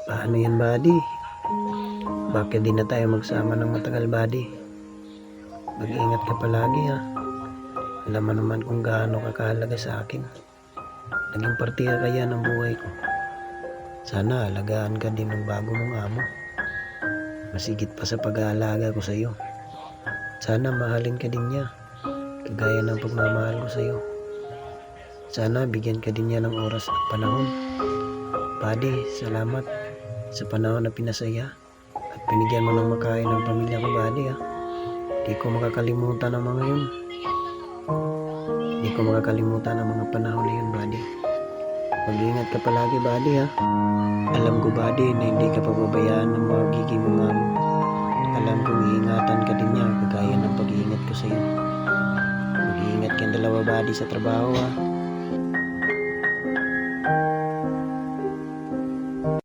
Paano yan, buddy? Bakit di na tayo magsama ng matagal, buddy? Mag-ingat ka palagi, ha. Alam mo naman kung gaano kakahalaga sa akin. Naging parte ka kaya ng buhay ko. Sana alagaan ka din ng bago mong amo. Masigit pa sa pag-aalaga ko sa iyo. Sana mahalin ka din niya, kagaya ng pagmamahal ko sa iyo. Sana bigyan ka din niya ng oras at panahon. Buddy, salamat sa panahon na pinasaya at binigyan mo ng makain ng pamilya ko, buddy, ha. Di ko makakalimutan ang mga yun. Di ko makakalimutan ang mga panahon na yun, buddy. Mag-ingat ka palagi, buddy, ha. Alam ko, buddy, na hindi ka pababayaan ng magiging mga amo. Alam kong iingatan ka din niya, kagaya ng pag-iingat ko sa iyo. Mag-iingat kayong dalawa, buddy, sa trabaho, ha.